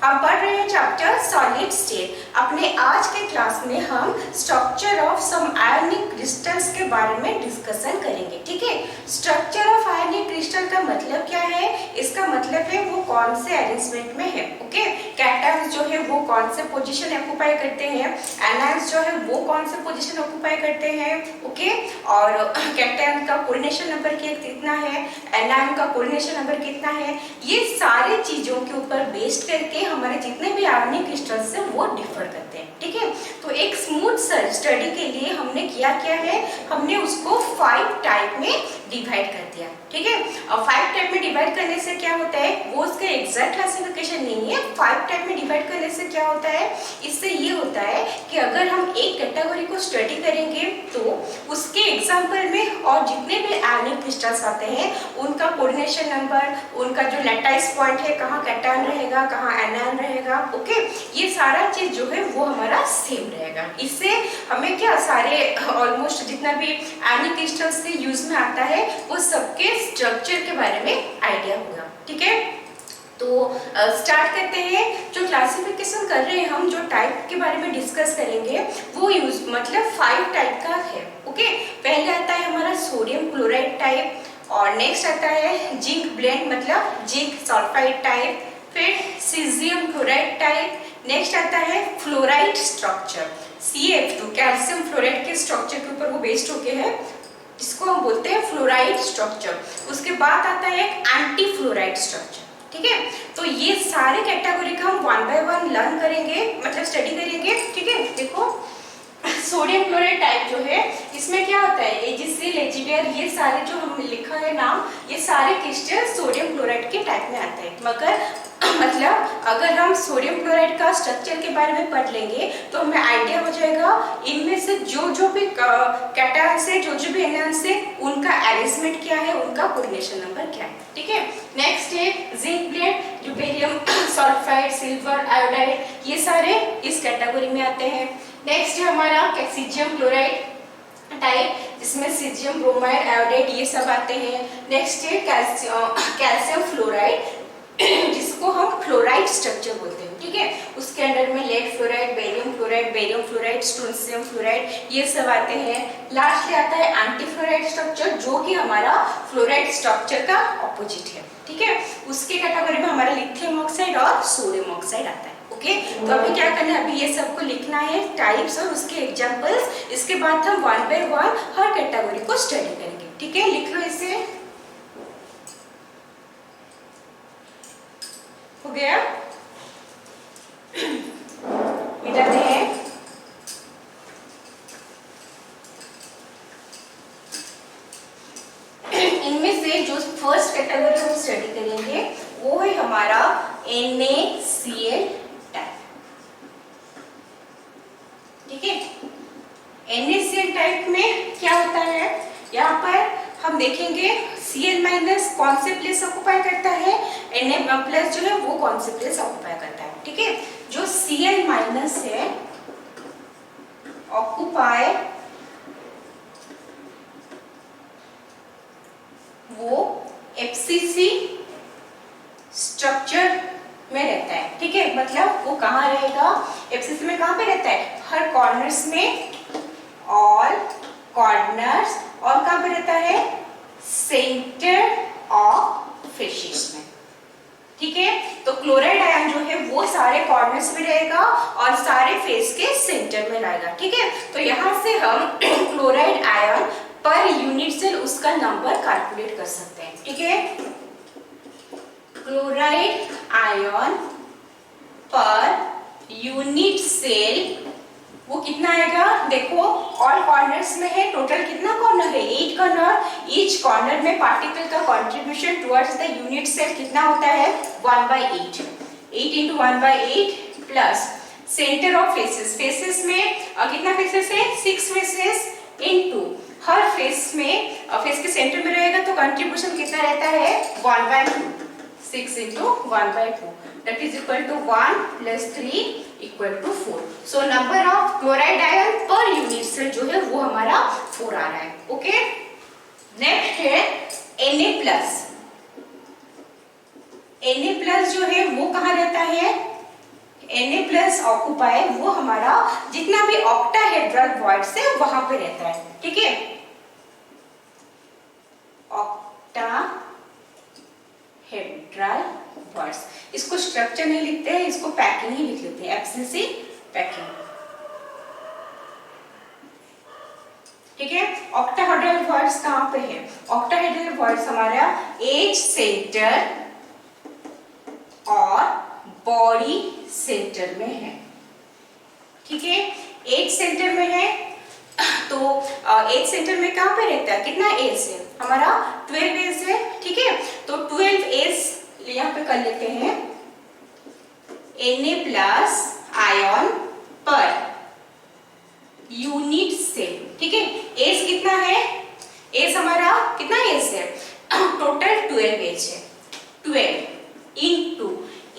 हम पढ़ रहे हैं चैप्टर सॉलिड स्टेट। अपने आज के क्लास में हम स्ट्रक्चर ऑफ सम आयनिक क्रिस्टल्स के बारे में डिस्कशन करेंगे। ठीक है, स्ट्रक्चर ऑफ आयनिक क्रिस्टल का मतलब क्या है? इसका मतलब है वो कौन से अरेंजमेंट में है। ओके, कैटायंस जो है वो कौन से पोजीशन ऑक्युपाई करते हैं, एनायंस जो है वो कौन से पोजीशन ऑक्युपाई करते हैं। ओके, और कैटायन का कोऑर्डिनेशन नंबर कितना है, एनायन का कोऑर्डिनेशन नंबर कितना है, ये सारी चीजों के ऊपर बेस्ड करके हमारे जितने भी आयनिक क्रिस्टल्स हैं वो डिफर करते हैं। ठीक है, तो एक स्मूथ स्टडी के लिए हमने क्या किया है, हमने उसको 5 टाइप में डिवाइड कर दिया। ठीक है, और 5 टाइप में डिवाइड करने से क्या होता है, वो उसका एग्जैक्ट क्लासिफिकेशन नहीं है। 5 टाइप में डिवाइड करने से क्या होता है, इससे ये होता है कि अगर हम एक कैटेगरी को स्टडी करेंगे तो उसके एग्जाम्पल में और जितने भी आयनिक क्रिस्टल्स आते हैं उनका कोऑर्डिनेशन नंबर, उनका जो लैटाइस पॉइंट है, कहाँ कैटायन रहेगा, कहाँ एनायन रहेगा, ओके, ये सारा चीज जो है वो हमारा सेम रहेगा। इससे हमें क्या सारे ऑलमोस्ट जितना भी आयनिक क्रिस्टल्स से यूज में आता है वो सबके स्ट्रक्चर के बारे में आइडिया होगा। ठीक है, तो स्टार्ट करते हैं। जो क्लासिफिकेशन कर रहे हैं हम, जो टाइप के बारे में डिस्कस करेंगे वो यूज मतलब 5 टाइप का है। ओके, पहले आता है हमारा सोडियम क्लोराइड टाइप, और नेक्स्ट आता है जिंक ब्लेंड मतलब जिंक सल्फाइड टाइप, फिर सीजियम क्लोराइड टाइप, नेक्स्ट आता है fluoride structure CF2 calcium fluoride के स्ट्रक्चर के ऊपर वो बेस्ड होके है, जिसको हम बोलते हैं फ्लोराइड स्ट्रक्चर। उसके बाद आता है एंटी फ्लोराइड स्ट्रक्चर। ठीक है, तो ये सारे कैटेगरी का हम 1 बाय 1 लर्न करेंगे, मतलब स्टडी करेंगे। ठीक है, देखो सोडियम क्लोराइड टाइप जो है इसमें क्या होता है, AgCl HBr ये सारे जो हमने लिखा है नाम, ये सारे क्रिस्टल सोडियम क्लोराइड के टाइप में आते हैं। मगर मतलब अगर हम सोडियम क्लोराइड का स्ट्रक्चर के बारे में पढ़ लेंगे तो हमें आइडिया हो जाएगा इनमें से जो भी कैटायंस है, जो भी एनायंस है, उनका अरेंजमेंट क्या है, उनका कोऑर्डिनेशन नंबर क्या है। ठीक है, नेक्स्ट है जिंक ब्लेंड, जो बेरियम सल्फाइड, सिल्वर, आयोडाइड, ये सारे इस कैटेगरी में आते हैं। नेक्स्ट है हमारा कैल्शियम क्लोराइड टाइप, जिसमें सीजियम, ब्रोमाइड, आयोडाइड ये सब आते हैं। नेक्स्ट है कैल्शियम फ्लोराइड, जिसको हम फ्लोराइड स्ट्रक्चर बोलते हैं। ठीक है, उसके अंदर में lead fluoride, barium fluoride, strontium fluoride ये सब आते हैं। लास्ट में आता है एंटी फ्लोराइड स्ट्रक्चर, जो कि हमारा फ्लोराइड स्ट्रक्चर का ऑपोजिट है। ठीक है, उसके कैटेगरी में हमारा लिथियम ऑक्साइड और सोडियम ऑक्साइड आता है। ओके, तो अभी क्या करना है, अभी ये सबको लिखना है टाइप्स और उसके एग्जांपल्स। इसके बाद हम 1 बाय 1 हर कैटेगरी को स्टडी करेंगे। ठीक है, लिख लो इसे। हो गया, मिटाते हैं। इनमें से जो फर्स्ट कैटेगरी हम स्टडी करेंगे वो है हमारा NaCl टाइप। ठीक है, NaCl टाइप में क्या होता है, यहाँ पर हम देखेंगे Cl- कौन से प्लेस ऑक्युपाई करता है, Na+ जो है वो कौन से प्लेस ऑक्युपाई करता है। ठीक है, जो Cl- है ऑक्युपाई वो FCC स्ट्रक्चर में रहता है। ठीक है, मतलब वो कहाँ रहेगा, FCC में कहाँ पे रहता है, हर कॉर्नर्स में, ऑल कॉर्नर्स, और कहाँ पे रहता है, सेंटर ऑफ फेसेस में। ठीक है, तो क्लोराइड आयन जो है वो सारे कॉर्नर्स में रहेगा और सारे फेस के सेंटर में रहेगा। ठीक है, तो यहाँ से हम chloride ion per unit cell उसका नंबर कैलकुलेट कर सकते हैं। ठीक है, chloride ion per unit cell वो कितना आएगा, देखो ऑल कॉर्नर्स में है, टोटल कितना कॉर्नर है, 8 कॉर्नर। ईच कॉर्नर में पार्टिकल का contribution towards the unit cell कितना होता है, 1/8। 8 × 1/8 plus centre of faces, faces में कितना फेसेस है, 6 फेसेस, इनटू हर फेस में फेस के सेंटर में रहेगा तो कंट्रीब्यूशन कितना रहता है, 1/2। 6 × 1/2 that is equal to 1 plus 3 equal to 4. So number of chloride ion per unit cell जो है वो हमारा 4 आ रहा है। ओके, नेक्स्ट है Na+। Na+ जो है वो कहाँ रहता है, Na+ ऑक्यूपाई वो हमारा जितना भी ऑक्टाहेड्रल वॉइड्स है वहां पे रहता है, ठीक है। ऑक्टाहेड्रल वॉइड्स, इसको स्ट्रक्चर नहीं लिखते हैं, इसको पैकिंग ही लिख लेते हैं, एफसीसी पैकिंग, ठीक है। ऑक्टाहेड्रल वॉइड्स कहाँ पे है? ऑक्टाहेड्रल वॉइड्स हमारा एज सेंटर और बॉडी सेंटर में है, ठीक है। एज सेंटर में है तो एज सेंटर में कहाँ पे रहता है, कितना एज है हमारा 12 एज है, ठीक है। तो 12 एज यहाँ पे कर लेते हैं Na+ ion per unit cell, ठीक है। एज कितना है, एज हमारा कितना एज है, टोटल 12 एज है, 12 इंटू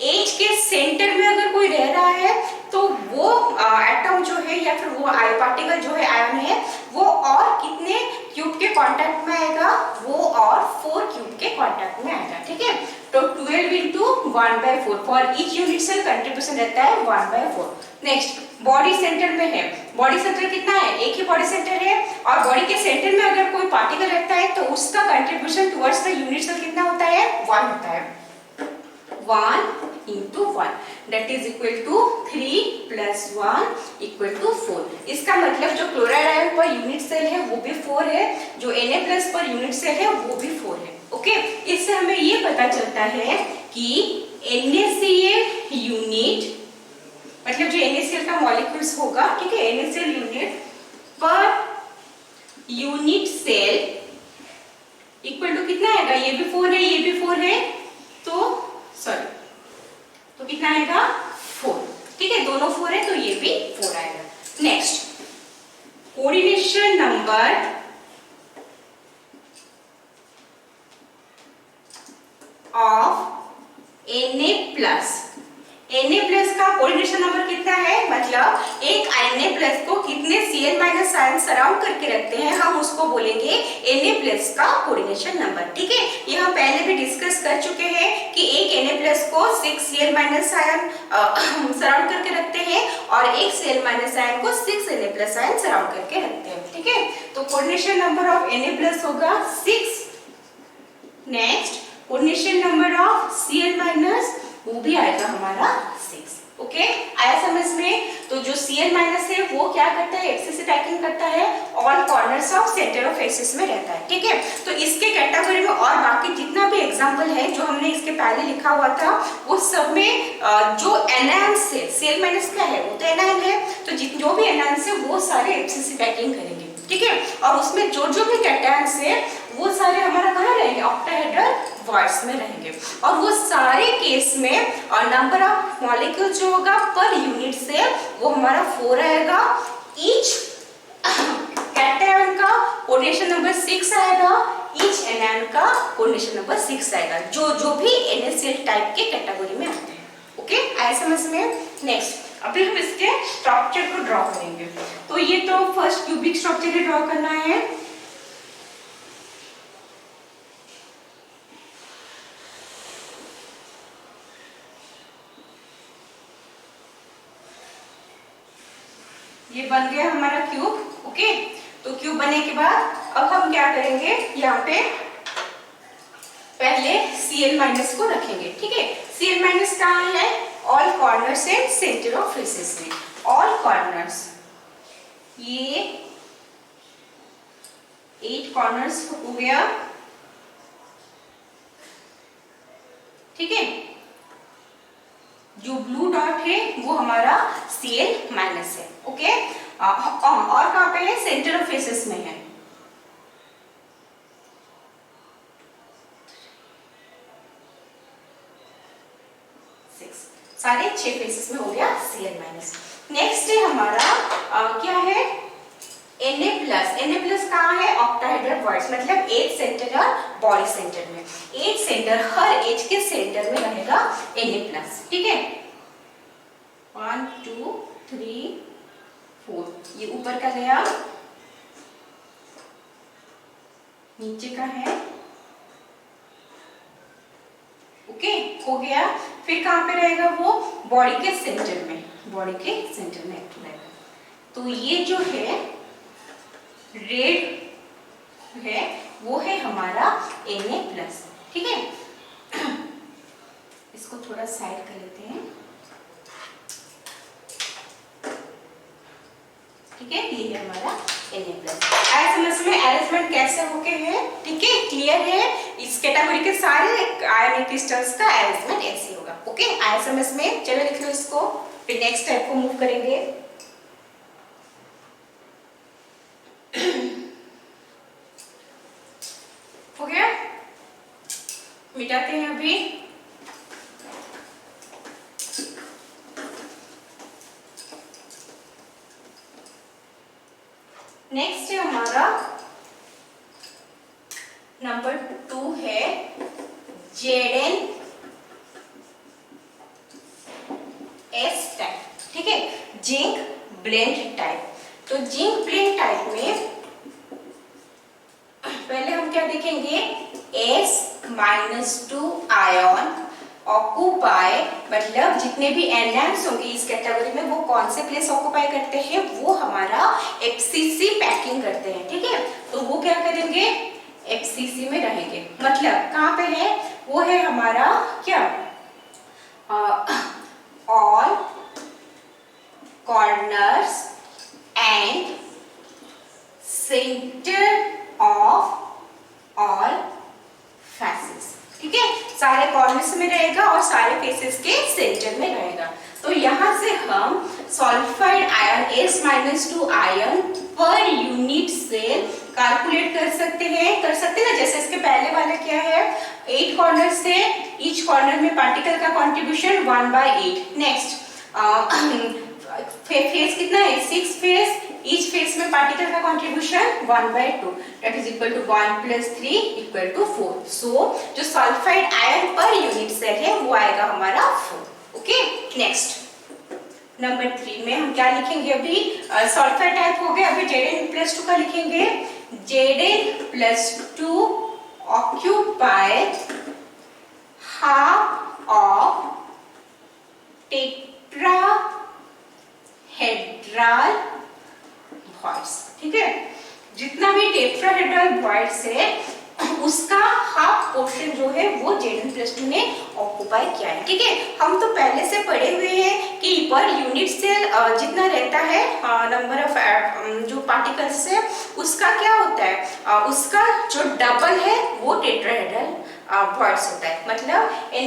एज के सेंटर में अगर कोई रह रहा है तो वो एटम जो है या फिर वो पार्टिकल जो है आयन है वो और कितने क्यूब के कांटेक्ट में आएगा, वो और 4 क्यूब के कांटेक्ट में आएगा, ठीक है। तो 12 into 1/4 for each unit cell contribution रहता है 1/4। नेक्स्ट बॉडी सेंटर में है, बॉडी सेंटर कितना है, एक ही बॉडी सेंटर है और बॉडी के सेंटर में अगर कोई पार्टिकल रहता है तो उसका contribution towards the unit cell कितना होता है, 1 होता है, 1 into 1 that is equal to 3 plus 1 equal to 4। इसका मतलब जो chloride ion per unit cell है वो भी 4 है, जो Na+ पर यूनिट सेल है वो भी 4 है, ओके। इससे हमें ये पता चलता है कि NaCl यूनिट मतलब जो NaCl का मॉलिक्यूल्स होगा, ठीक है, NaCl unit per unit cell equal to कितना आएगा, ये भी 4 है ये भी 4 है, तो कितना आएगा 4, ठीक है, दोनों 4 है तो ये भी 4 आएगा। Next coordination number of Na+ का कोऑर्डिनेशन नंबर कितना है, मतलब एक Na+ को कितने Cl- आयन सराउंड करके रखते हैं हम उसको बोलेंगे Na+ का कोऑर्डिनेशन नंबर, ठीक है। ये हम पहले भी डिस्कस कर चुके हैं कि एक Na+ को 6 Cl- आयन सराउंड करके रखते हैं और एक Cl- आयन को 6 Na+ आयन सराउंड करके रखते हैं, ठीक है। तो कोऑर्डिनेशन नंबर ऑफ Na+ होगा 6। Next coordination number of Cl- वो भी आएगा हमारा 6, ओके। आया समझ में? तो जो Cl- है वो क्या करता है, एफसीसी पैकिंग करता है, all corners of centre of axis में रहता है, ठीक है। तो इसके कैटेगरी में और बाकी जितना भी एग्जांपल है जो हमने इसके पहले लिखा हुआ था वो सब में जो एनायंस है, Cl- क्या है, वो तो एनायन है, तो जो भी एनायंस है वो सारे एफसीसी पैकिंग करेंगे, ठीक है। और उसमें जो जो भी कैटायंस है वो सारे हमारा कहाँ रहेंगे, ऑक्टाहेड्रल वॉइड्स में रहेंगे। और वो सारे केस में नंबर ऑफ मॉलिक्यूल जो होगा पर यूनिट से वो हमारा 4 आएगा। ईच कैटायन का कोऑर्डिनेशन नंबर 6 आएगा, ईच एनायन का कोऑर्डिनेशन नंबर 6 आएगा, जो जो भी NaCl टाइप के कैटेगरी में आते हैं, ओके। आया समझ में? नेक्स्ट अभी हम इसके स्ट्रक्चर को ड्रॉ करेंगे। तो ये तो फर्स्ट क्यूबिक स्ट्रक्चर ही ड्रॉ करना है। ये बन गया हमारा क्यूब, ओके। तो क्यूब बनने के बाद अब हम क्या करेंगे, यहाँ पे पहले Cl- को रखेंगे, ठीक है। Cl- कहाँ है, all corners and centre of faces में, ऑल कॉर्नर्स, ये 8 कॉर्नर्स हो गया, ठीक है। जो ब्लू डॉट है वो हमारा Cl- है, ओके। और कहाँ पे है, सेंटर ऑफ फेसेस में है, सारे 6 फेसेस में हो गया Cl-। नेक्स्ट है हमारा क्या है, Na+ कहाँ है, ऑक्टाहेड्रल वॉइड्स, मतलब एज सेंटर और बॉडी सेंटर में। एज सेंटर, हर एज के सेंटर में रहेगा Na+, ठीक है। 1 2 3 4, ये ऊपर का गया, नीचे का है, ओके, हो गया। फिर कहाँ पे रहेगा वो, बॉडी के सेंटर में, बॉडी के सेंटर में एक्टिव रहेगा। तो ये जो है रेड है वो है हमारा Na+, ठीक है। इसको थोड़ा साइड कर लेते हैं, ठीक है। ये है हमारा Na+। समझ में अरेंजमेंट कैसे होके है, ठीक है, क्लियर है। इस कैटेगरी के सारे आयनिक क्रिस्टल्स का अरेंजमेंट ऐसे होगा, ओके। आया समझ में, चलो लिख लो इसको, फिर नेक्स्ट टाइप को मूव करेंगे। हो गया, मिटाते हैं अभी। नेक्स्ट है हमारा नंबर 2 है Zn S टाइप, ठीक है, जिंक ब्लेंड टाइप। तो जिंक ब्लेंड टाइप में पहले हम क्या देखेंगे, S-2 आयन ऑक्यूपाई, मतलब जितने भी एनायंस होंगे इस कैटेगरी में वो कौन से प्लेस ऑक्यूपाई करते हैं, वो हमारा FCC पैकिंग करते हैं, ठीक है। तो वो क्या करेंगे, FCC में रहेंगे, मतलब कहाँ पे है, वो है हमारा क्या, all corners and centre of all faces, ठीक है। सारे कॉर्नर्स में रहेगा और सारे फेसेस के सेंटर में रहेगा। तो यहाँ से हम sulphide ion S-2 ion per unit cell calculate कर सकते हैं ना। जैसे इसके पहले वाला क्या है, 8 कॉर्नर से ईच कॉर्नर में पार्टिकल का कंट्रीब्यूशन 1/8। नेक्स्ट फेस कितना है, 6 फेस, ईच फेस में पार्टिकल का contribution 1/2, that is equal to 1 + 3 = 4। So जो sulphide ion per unit cell है वो आएगा हमारा 4, ओके। नेक्स्ट नंबर 3 में हम क्या लिखेंगे, अभी सल्फाइड टाइप हो गया, अभी Zn+2 का लिखेंगे। Zn+2 occupy half of tetrahedral voids, ठीक है। जितना भी टेट्राहेड्रल वॉइड्स है उसका हाफ पोर्शन जो है वो Zn+2 ने ऑक्यूपाई किया है, ठीक है। हम तो पहले से पढ़े हुए हैं कि पर यूनिट सेल जितना रहता है नंबर ऑफ जो पार्टिकल्स है उसका क्या होता है, उसका जो डबल है वो टेट्राहेड्रल वॉइड्स होता है। मतलब Na+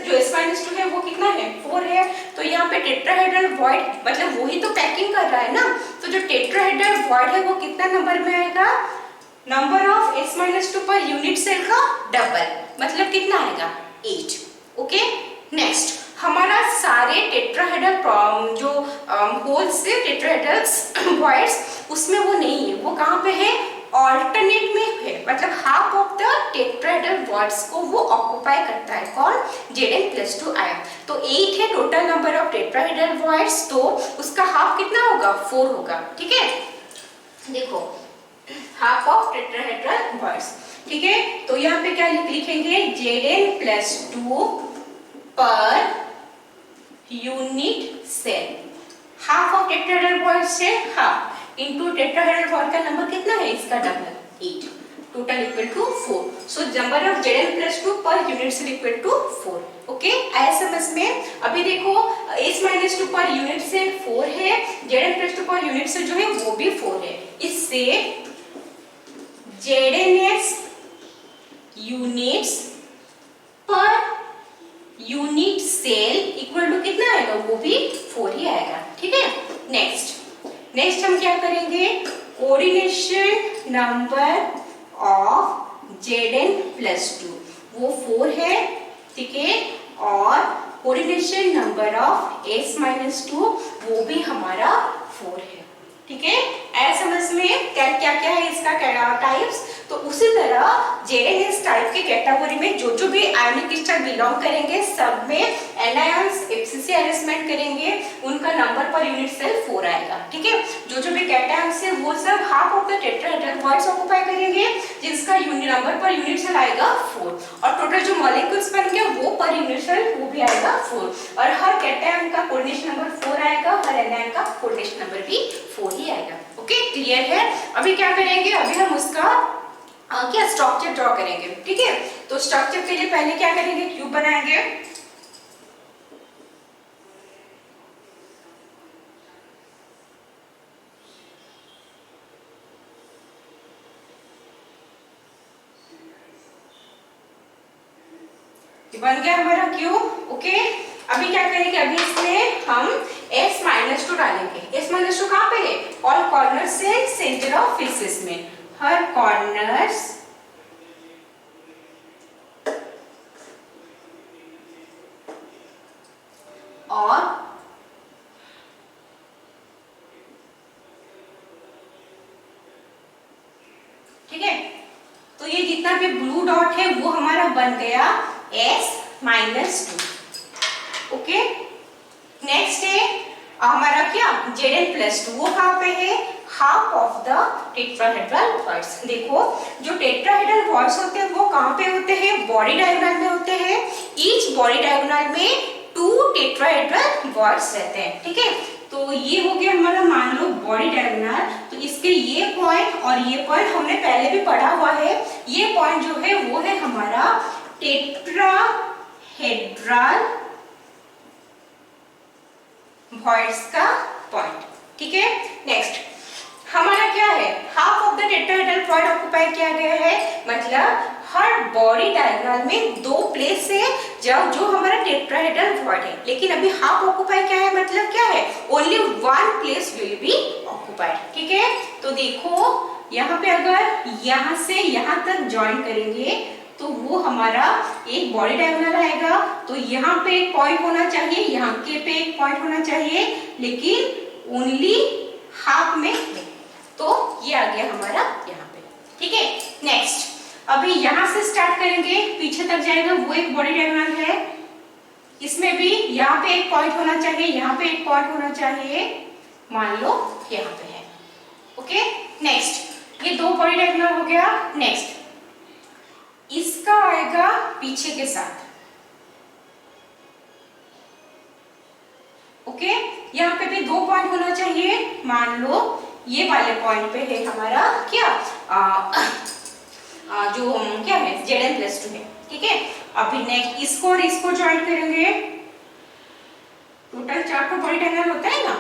जो S-2 है वो कितना है, 4 है। तो यहाँ पे टेट्राहेड्रल वॉइड मतलब वही तो पैकिंग कर रहा है ना, तो जो टेट्राहेड्रल वॉइड है वो कितना नंबर में आएगा, नंबर ऑफ S-2 पर यूनिट सेल का डबल, मतलब कितना आएगा, 8, ओके। नेक्स्ट हमारा सारे टेट्राहेड्रल जो होल्स से टेट्राहेड्रल वॉइड्स उसमें वो नहीं है, वो कहाँ पे है, ऑल्टरनेट में है, मतलब half of the tetrahedral voids को वो ऑक्यूपाई करता है, कौन, Zn+2 आयन। तो 8 है total number of tetrahedral voids, तो उसका हाफ कितना होगा, 4 होगा, ठीक है। देखो हाफ ऑफ टेट्राहेड्रल वॉइड्स, ठीक है। तो यहाँ पे क्या लिखेंगे, Zn+2 per unit cell, half of tetrahedral voids है हाफ इनटू टेट्राहेड्रल वॉइड का नंबर कितना है, इसका double 8, total equal to 4। So number of Zn+2 per unit cell equal to 4, okay. आया समझ में। अभी देखो S-2 पर यूनिट सेल 4 है, Zn+2 पर यूनिट सेल जो है वो भी 4 है। इससे Zn's यूनिट्स पर यूनिट सेल इक्वल टू कितना आएगा, वो भी 4 ही आएगा, ठीक है। नेक्स्ट हम क्या करेंगे, कोऑर्डिनेशन नंबर ऑफ Zn+2 वो 4 है, ठीक है, और कोऑर्डिनेशन नंबर ऑफ S-2 वो भी हमारा 4 है, ठीक है। ऐसा समझ में क्या क्या है इसका टाइप्स। तो उसी तरह Zn टाइप के कैटेगरी में जो भी आयनिक क्रिस्टल बिलोंग करेंगे सब में एनायंस FCC से अरेंजमेंट करेंगे उनका नंबर पर यूनिट सेल 4 आएगा। ठीक है, जो जो भी कैटायंस है वो सब half of the tetrahedral voids occupy करेंगे जिसका नंबर पर यूनिट सेल आएगा 4, और टोटल जो मॉलिक्यूल्स बनेंगे वो पर यूनिट सेल वो भी आएगा 4, और हर कैटायन का कोऑर्डिनेशन नंबर 4 आएगा, हर एनायन का कोऑर्डिनेशन नंबर भी 4 ही आएगा। ओके, क्लियर है। अभी क्या करेंगे, अभी हम उसका क्या स्ट्रक्चर ड्रॉ करेंगे। ठीक है, तो स्ट्रक्चर के लिए पहले क्या करेंगे, क्यूब बनाएंगे। बन गया हमारा क्यूब। ओके, अभी क्या करेंगे, अभी इसमें हम S-2 डालेंगे। S-2 कहाँ पे है, ऑल कॉर्नर से सेंटर ऑफ फेसेस में, हर कॉर्नर्स और ठीक है, तो ये जितना भी ब्लू डॉट है वो हमारा बन गया S-2। ओके, नेक्स्ट है हमारा क्या Zn+2, वो कहाँ पे है, half of the tetrahedral voids. देखो जो टेट्राहेड्रल वॉइड्स होते हैं वो कहाँ पे होते हैं, बॉडी डायगोनल में होते हैं। ईच बॉडी डायगोनल में 2 टेट्राहेड्रल वॉइड्स रहते हैं। ठीक है, तो ये हो गया हमारा मान लो बॉडी डायगोनल। तो इसके ये पॉइंट और ये पॉइंट हमने पहले भी पढ़ा हुआ है। ये पॉइंट जो है वो है हमारा टेट्राहेड्रल वॉइड्स का पॉइंट। ठीक है, नेक्स्ट हमारा क्या है, half of the tetrahedral void occupy किया गया है, मतलब हर बॉडी डायगोनल में 2 प्लेस है जो हमारा टेट्राहेड्रल वॉइड है। लेकिन अभी हाफ ऑक्युपाई क्या है, मतलब क्या है, only 1 place will be occupied. ठीक है, तो देखो यहाँ पे अगर यहाँ से यहाँ तक ज्वाइन करेंगे तो वो हमारा एक बॉडी डायगोनल आएगा। तो यहाँ पे एक पॉइंट होना चाहिए, यहाँ के पे एक पॉइंट होना चाहिए, लेकिन ओनली हाफ में, तो ये आ गया हमारा यहाँ पे। ठीक है, नेक्स्ट अभी यहाँ से स्टार्ट करेंगे, पीछे तक जाएगा, वो एक बॉडी डायगोनल है। इसमें भी यहाँ पे एक पॉइंट होना चाहिए, यहाँ पे एक पॉइंट होना चाहिए, मान लो यहाँ पे है। ओके, नेक्स्ट ये 2 बॉडी डायगोनल हो गया। नेक्स्ट इसका आएगा पीछे के साथ। ओके, यहाँ पे भी 2 पॉइंट होना चाहिए, मान लो ये वाले पॉइंट पे है हमारा क्या जो क्या है Zn+2 है। ठीक है, अभी नेक्स्ट इसको और इसको ज्वाइन करेंगे, टोटल 4 बॉडी डायगोनल होता है ना,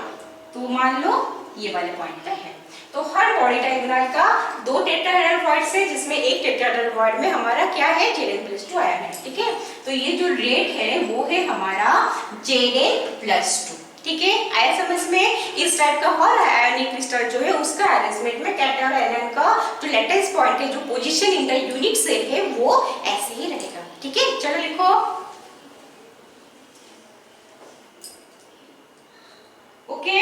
तो मान लो ये वाले पॉइंट पे है। तो हर बॉडी डायगोनल का 2 टेट्राहेड्रल वॉइड्स है, जिसमें एक टेट्राहेड्रल वॉइड में हमारा क्या है Zn+2 आया है। ठीक है, तो ये जो रेड है वो है हमारा Zn+2। ठीक है, आया समझ में। इस टाइप का हर आयोनिक क्रिस्टल जो है उसका अरेंजमेंट में कैटायन और एनायन का जो लेटेस्ट पॉइंट है, जो position in the unit cell है, वो ऐसे ही रहेगा। ठीक है, चलो लिखो। ओके,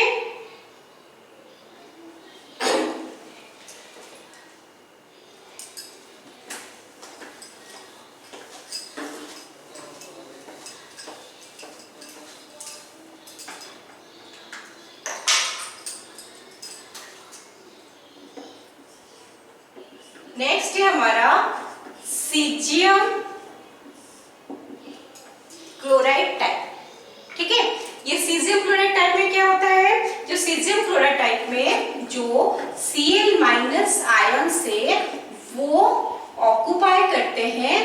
नेक्स्ट है हमारा सीजियम क्लोराइड टाइप। ठीक है, ये सीजियम क्लोराइड टाइप में क्या होता है, जो सीजियम क्लोराइड टाइप में जो Cl- आयन से वो ऑक्युपाई करते हैं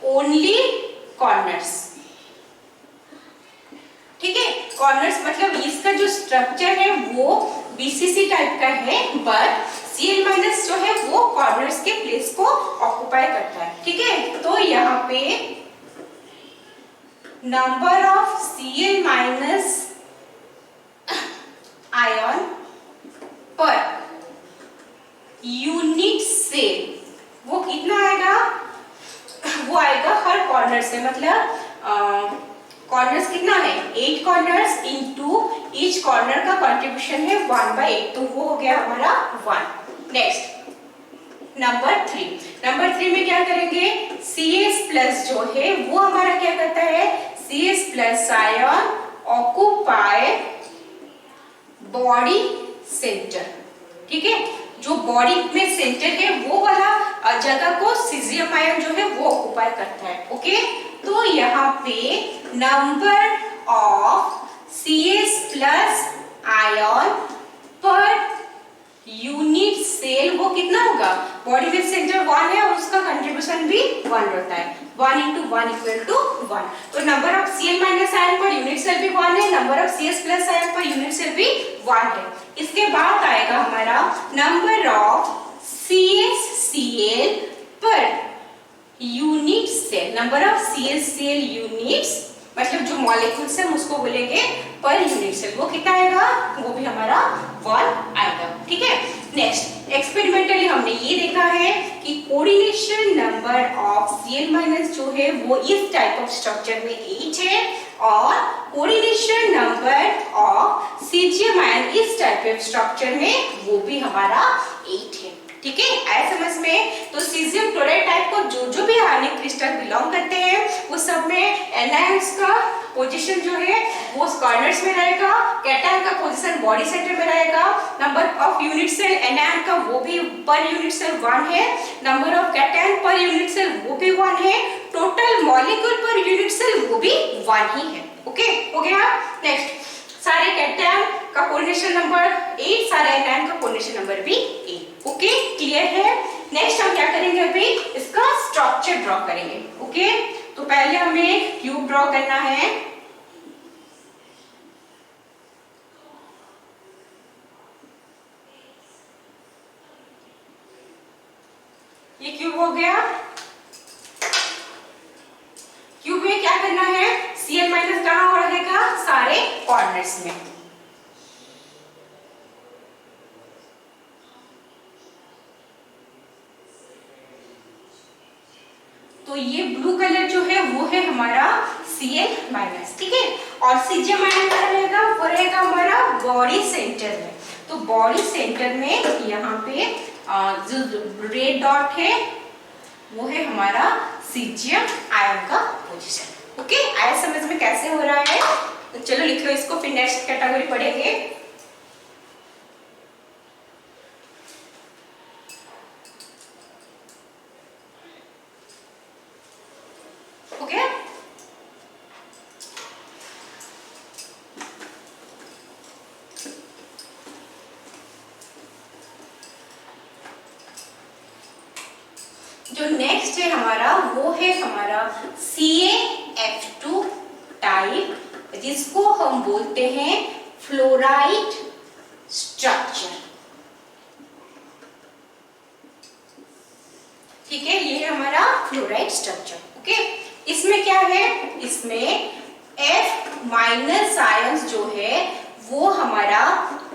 ओनली कॉर्नर्स। ठीक है, कॉर्नर्स मतलब इसका जो स्ट्रक्चर है वो BCC टाइप का है, बट Cl- जो है वो कॉर्नर्स के प्लेस को ऑक्युपाई करता है। ठीक है, तो यहाँ पे number of Cl- ion per unit cell वो कितना आएगा, वो आएगा हर कॉर्नर से, मतलब कॉर्नर्स कितना है, 8 कॉर्नर्स इनटू ईच कॉर्नर का कंट्रीब्यूशन है 1/8, तो वो हो गया हमारा 1। नेक्स्ट नंबर 3 में क्या करेंगे, CS+ जो है वो हमारा क्या करता है, CS+ ion occupy body centre, ठीक है, जो बॉडी में सेंटर है वो वाला जगह को सीजियम आयन जो है वो ऑक्यूपाई करता है। ओके, तो यहाँ पे number of CS plus ion per unit cell वो कितना होगा, बॉडी में सेंटर 1 है और उसका कंट्रीब्यूशन भी 1 रहता है, 1 into 1 equal to 1। तो number of Cl minus ion per unit cell भी 1 है, number of CS plus ion per unit cell भी 1 है। इसके बाद आएगा हमारा number of CSCl per unit cell, number of CSCl units मतलब जो मॉलिक्यूल्स है उसको बोलेंगे पर यूनिट सेल, वो कितना आएगा, वो भी हमारा 1 आएगा। ठीक है, नेक्स्ट एक्सपेरिमेंटली हमने ये देखा है कि coordination number of Cl minus जो है वो इस टाइप ऑफ स्ट्रक्चर में 8 है और coordination number of caesium ion इस टाइप ऑफ स्ट्रक्चर में वो भी हमारा 8 है। ठीक है, आया समझ में। तो सीजियम क्लोराइड टाइप को जो भी आयनिक क्रिस्टल बिलोंग करते हैं वो सब में एनायंस का पोजीशन जो है वो कॉर्नर्स में रहेगा, कैटायन का पोजीशन बॉडी सेंटर में रहेगा, number of unit cell anion का वो भी पर यूनिट सेल 1 है, number of cation per unit cell वो भी 1 है, total molecule per unit cell वो भी 1 ही है। ओके, हो गया। नेक्स्ट, सारे कैटायन का कोऑर्डिनेशन नंबर 8, सारे एनायन का कोऑर्डिनेशन नंबर भी 8। ओके, क्लियर है। नेक्स्ट हम क्या करेंगे, अभी इसका स्ट्रक्चर ड्रॉ करेंगे। ओके, तो पहले हमें क्यूब ड्रॉ करना है। ये क्यूब हो गया। क्यूब में क्या करना है, Cl माइनस कहाँ रहेगा, सारे कॉर्नर्स में। तो ये ब्लू कलर जो है वो है हमारा Cl माइनस, ठीक है, और सीजियम आयन क्या रहेगा, वो रहेगा हमारा बॉडी सेंटर में। तो बॉडी सेंटर में यहाँ पे जो रेड डॉट है वो है हमारा सीजियम आयन का पोजीशन। ओके, आया समझ में कैसे हो रहा है। तो चलो लिख लो इसको, फिर नेक्स्ट कैटेगरी पढ़ेंगे। हो गया। जो नेक्स्ट है हमारा वो है हमारा CaF2 टाइप, जिसको हम बोलते हैं फ्लोराइड स्ट्रक्चर। ठीक है, ये है हमारा फ्लोराइड स्ट्रक्चर। ओके, इसमें क्या है, इसमें F माइनस आयंस जो है वो हमारा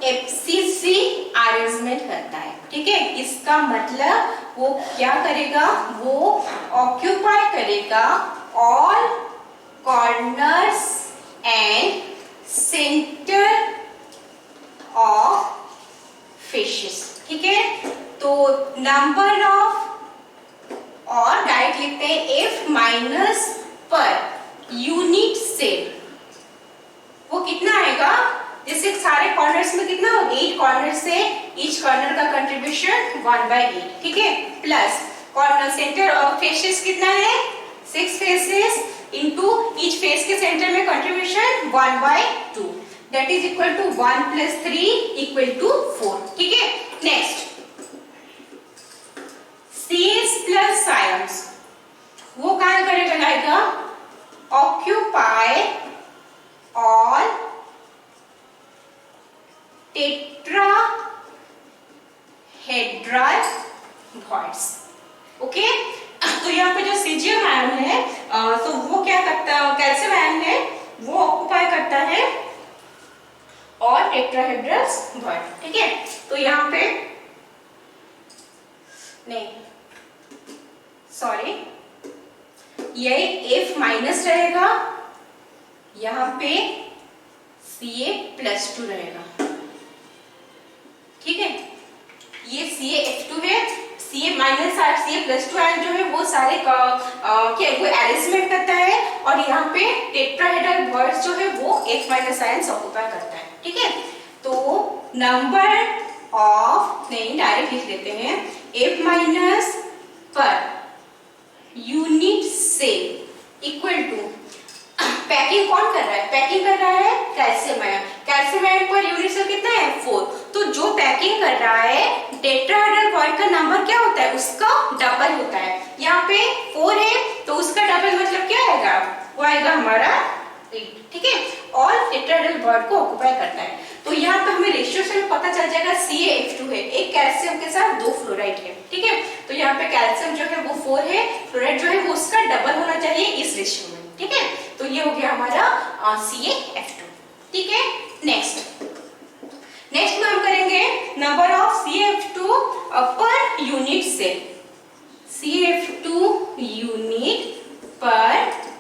FCC अरेंजमेंट करता है। ठीक है, इसका मतलब वो क्या करेगा, वो ऑक्यूपाई करेगा all corners and centre of fishes. ठीक है, तो नंबर ऑफ, और डायरेक्ट लिखते हैं F minus per unit cell वो कितना आएगा, जैसे सारे कॉर्नर्स में कितना, 8 कॉर्नर से ईच कॉर्नर का कंट्रीब्यूशन 1/8। ठीक है, plus corner centre of faces कितना है, 6 फेसेस इनटू ईच फेस के सेंटर में contribution 1/2, that is equal to 1 + 3 = 4। ठीक है, नेक्स्ट CS प्लस आयंस वो क्या करेगा, लाएगा ऑक्यूपाई ऑल टेट्राहेड्रल भॉइड्स। ओके, तो यहाँ पे जो सीजियम आयन है तो वो क्या करता है, कैल्शियम आयन है वो ऑक्यूपाई करता है और टेट्राहेड्रल भॉइड। ठीक है, तो यहाँ पे नहीं, सॉरी, ये F माइनस रहेगा, यहाँ पे Ca+2 रहेगा। ठीक है, ये CaF2 है, Ca- और Ca+2 आयन जो है वो सारे क्या वो अरेंजमेंट करता है और यहाँ पे टेट्राहेड्रल बॉन्ड्स जो है वो F माइनस आयंस ऑक्यूपाई करता है, ठीक है। तो नंबर ऑफ, नहीं डायरेक्ट लिख लेते हैं, F minus per unit cell equal to, packing कौन कर रहा है, पैकिंग कर रहा है calcium ion, calcium ion per unit cell कितना है 4, तो जो पैकिंग कर रहा है टेट्राहेड्रल बॉन्ड का नंबर क्या होता है, उसका डबल होता है। यहाँ पे 4 है तो उसका डबल मतलब क्या आएगा, वो आएगा हमारा 8, ठीक है, और टेट्राहेड्रल बॉन्ड को ऑक्यूपाई करता है। तो यहाँ पे हमें रेशियो से पता चल जाएगा CaF2 है, एक कैल्शियम के साथ 2 फ्लोराइड है, ठीक है। तो यहाँ पे कैल्शियम जो है वो 4 है, फ्लोराइड जो है वो उसका डबल होना चाहिए इस रेशियो में, ठीक है। तो ये हो गया हमारा CaF2, ठीक है। नेक्स्ट में हम करेंगे number of CaF2 per unit cell, CaF2 unit per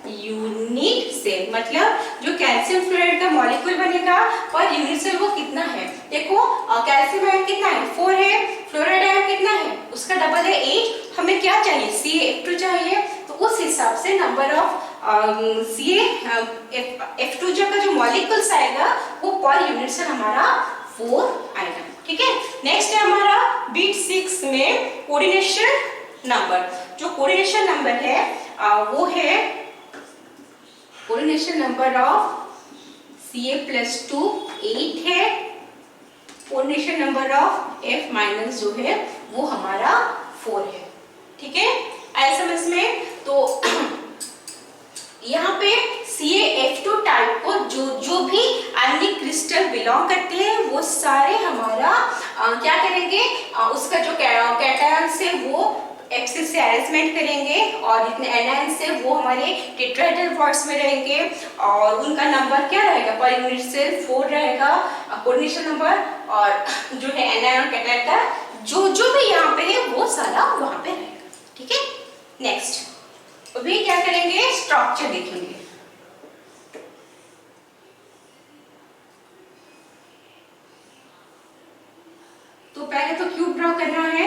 unit cell, मतलब जो कैल्शियम फ्लोराइड का मॉलिक्यूल बनेगा पर यूनिट सेल वो कितना है, देखो कैल्शियम आयन कितना है 4 है, फ्लोराइड आयन कितना है उसका डबल है 8, हमें क्या चाहिए CaF2 चाहिए, तो उस हिसाब से नंबर ऑफ CaF2 का जो मॉलिक्यूल्स आएगा वो पर यूनिट सेल हमारा 4 आएगा, ठीक है। नेक्स्ट है हमारा बीट 6 में कोऑर्डिनेशन नंबर, जो कोऑर्डिनेशन नंबर है वो है कोऑर्डिनेशन नंबर ऑफ Ca+2 8 है, coordination number of F minus जो है वो हमारा 4 है, ठीक है। ऐसा समझ में, तो यहाँ पे CaF2 टाइप को जो भी आयनिक क्रिस्टल बिलोंग करते हैं वो सारे हमारा क्या करेंगे, उसका जो कैटायन से वो एक्सिस से अरेंजमेंट करेंगे और इतने एनायन से वो हमारे टेट्राहेड्रल बॉन्ड्स में रहेंगे और उनका नंबर क्या रहेगा पर यूनिट सेल 4 रहेगा कोऑर्डिनेशन नंबर, और जो है एनायन और कैटायन का जो भी यहाँ पे है वो सारा वहां पे रहेगा, ठीक है। नेक्स्ट अभी क्या करेंगे, स्ट्रक्चर देखेंगे। तो पहले तो क्यूब ड्रॉ करना है,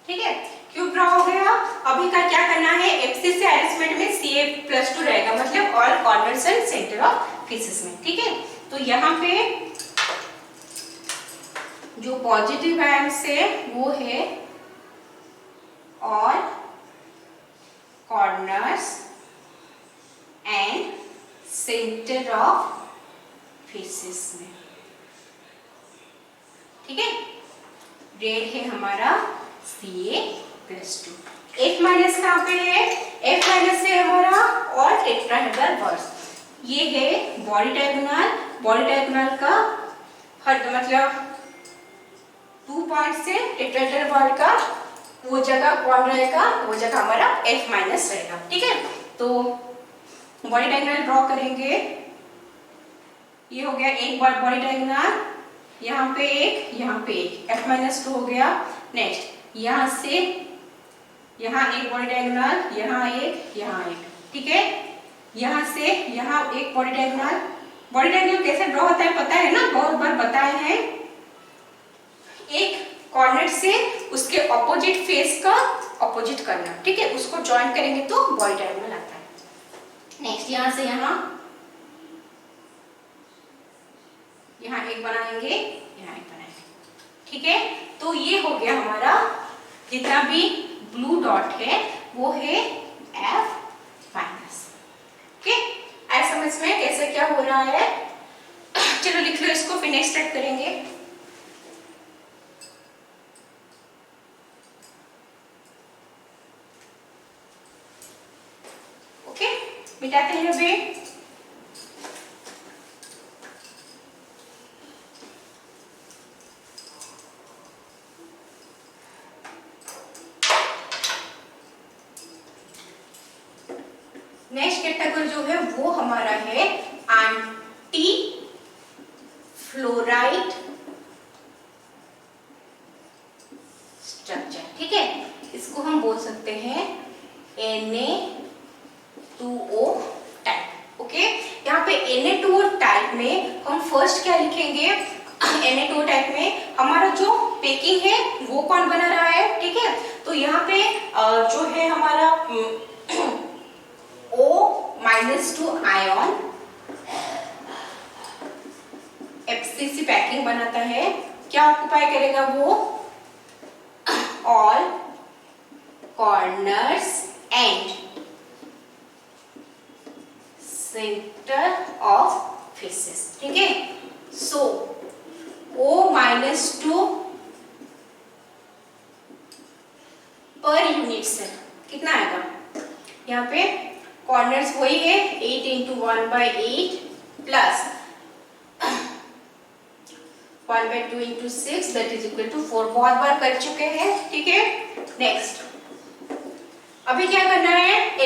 ठीक है, क्यूब ड्रॉ हो गया। अभी का क्या करना है, एक्सिस से अरेंजमेंट में Ca+2 रहेगा, मतलब all corners and centre of faces में, ठीक है। तो यहाँ पे जो पॉजिटिव आयंस है वो है all corners and centre of faces में, ठीक है। रेड है हमारा Ca+2, F माइनस कहाँ पे है, F माइनस है हमारा और टेट्राहेड्रल बॉन्ड्स, ये है बॉडी डायगोनल का हर मतलब 2 पॉइंट से टेट्राहेड्रल बॉन्ड का वो जगह कौन रहेगा, वो जगह हमारा F माइनस रहेगा, ठीक है। तो बॉडी डायगोनल ड्रॉ करेंगे, ये हो गया एक बार बॉडी डायगोनल, यहाँ पे एक F-2 हो गया। नेक्स्ट यहाँ से यहाँ एक बॉडी डायगोनल, यहाँ एक, ठीक है। यहाँ से यहाँ एक बॉडी डायगोनल कैसे ड्रॉ होता है पता है ना, बहुत बार बताए हैं। एक कॉर्नर से उसके ऑपोजिट फेस का ऑपोजिट करना, ठीक है, उसको ज्वाइन करेंगे तो बॉडी डायगोनल आता है। नेक्स्ट यहाँ से यहाँ एक बनाएंगे, यहाँ एक बनाएंगे, ठीक है। तो ये हो गया हमारा जितना भी ब्लू डॉट है वो है F माइनस, ओके। ऐसा समझ में कैसे क्या हो रहा है, चलो लिख लो इसको, फिर नेक्स्ट स्टार्ट करेंगे। ओके, मिटाते हैं अभी। नेक्स्ट कैटेगरी जो है वो हमारा है एंटी फ्लोराइड स्ट्रक्चर, ठीक है। इसको हम बोल सकते हैं Na2O टाइप, ओके। यहाँ पे Na2O टाइप में हम फर्स्ट क्या लिखेंगे, Na2 टाइप में हमारा जो पैकिंग है वो कौन बना रहा है, ठीक है। तो यहाँ पे जो है हमारा O-2 आयन FCC पैकिंग बनाता है, क्या ऑक्युपाई करेगा वो, all corners and centre of faces, ठीक है। सो O-2 पर यूनिट सेल कितना आएगा, यहाँ पे कॉर्नर्स वही है 8 × 1/8 plus 1/2 × 6 that is equal to 4। बहुत बार कर चुके हैं, ठीक है। नेक्स्ट अभी क्या करना है, Na+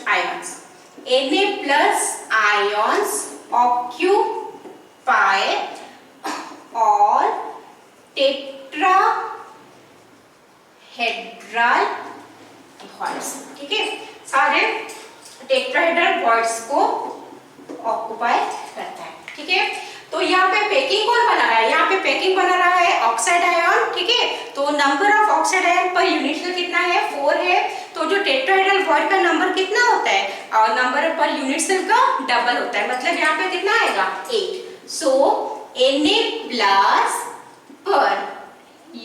ions, Na+ ions occupy और टेट्राहेड्रल बॉन्ड्स, ठीक है। सारे टेट्राहेड्रल बॉन्ड्स को ऑक्युपाई करता है, ठीक है। तो यहाँ पे पैकिंग कौन बना रहा है, यहाँ पे पैकिंग बना रहा है ऑक्साइड आयन, ठीक है। तो number of oxide ion per unit cell कितना है, 4 है। तो जो टेट्राहेड्रल बॉन्ड का नंबर कितना होता है, और नंबर पर यूनिट सेल का डबल होता है, मतलब यहाँ पे कितना आएगा 8। So Na+ per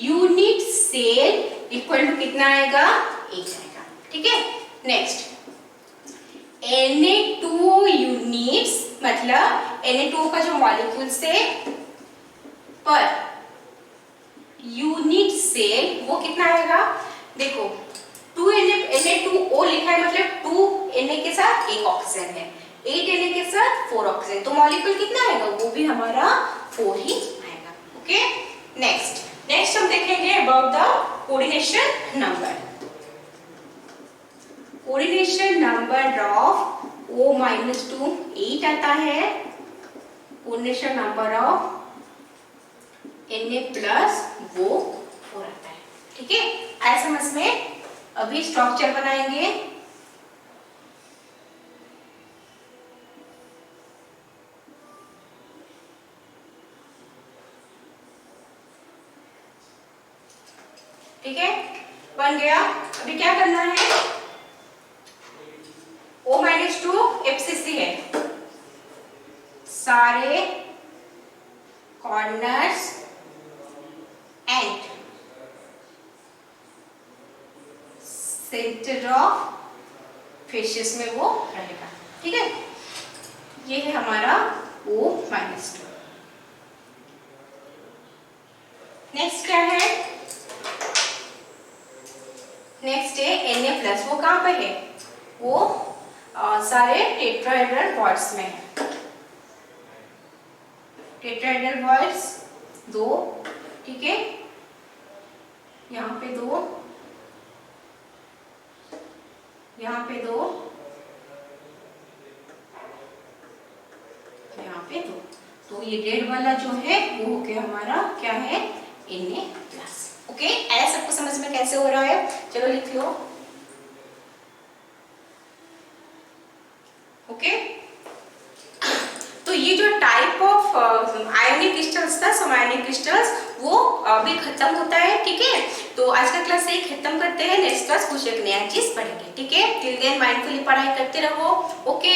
unit cell equal to कितना आएगा, 8 आएगा, ठीक है। नेक्स्ट Na2 यूनिट्स, मतलब Na2 का जो मॉलिक्यूल्स है पर यूनिट सेल वो कितना आएगा, देखो 2 Na2O लिखा है, मतलब 2 Na के साथ एक ऑक्सीजन है, 8 Na के साथ 4 ऑक्सीजन, तो मॉलिक्यूल कितना आएगा, वो भी हमारा 4 ही आएगा, ओके। नेक्स्ट हम देखेंगे about the coordination number. Coordination number of O-2 8 आता है, कोऑर्डिनेशन नंबर ऑफ Na+ वो 4 आता है, ठीक है। आया समझ में। अभी स्ट्रक्चर बनाएंगे, ठीक है, बन गया। अभी क्या करना है, O-2 FCC है, सारे corners and centre of faces में वो रहेगा, ठीक है। ये है हमारा O-2। नेक्स्ट क्या है, नेक्स्ट है Na+, वो कहाँ पे है, वो सारे टेट्राहेड्रल बॉन्ड्स में है, टेट्राहेड्रल बॉन्ड्स 2, ठीक है, यहाँ पे 2, यहाँ पे 2, यहाँ पे 2। तो ये रेड वाला जो है वो हो गया हमारा क्या है, Na+, ओके। ऐसा सबको समझ में कैसे हो रहा है, चलो लिख लो, ओके। तो ये जो टाइप ऑफ आयोनिक क्रिस्टल्स था, सम आयोनिक क्रिस्टल्स, वो अभी खत्म होता है, ठीक है। तो आज का क्लास यही खत्म करते हैं, नेक्स्ट क्लास कुछ एक नया चीज पढ़ेंगे, ठीक है। टिल देन माइंडफुली पढ़ाई करते रहो, ओके।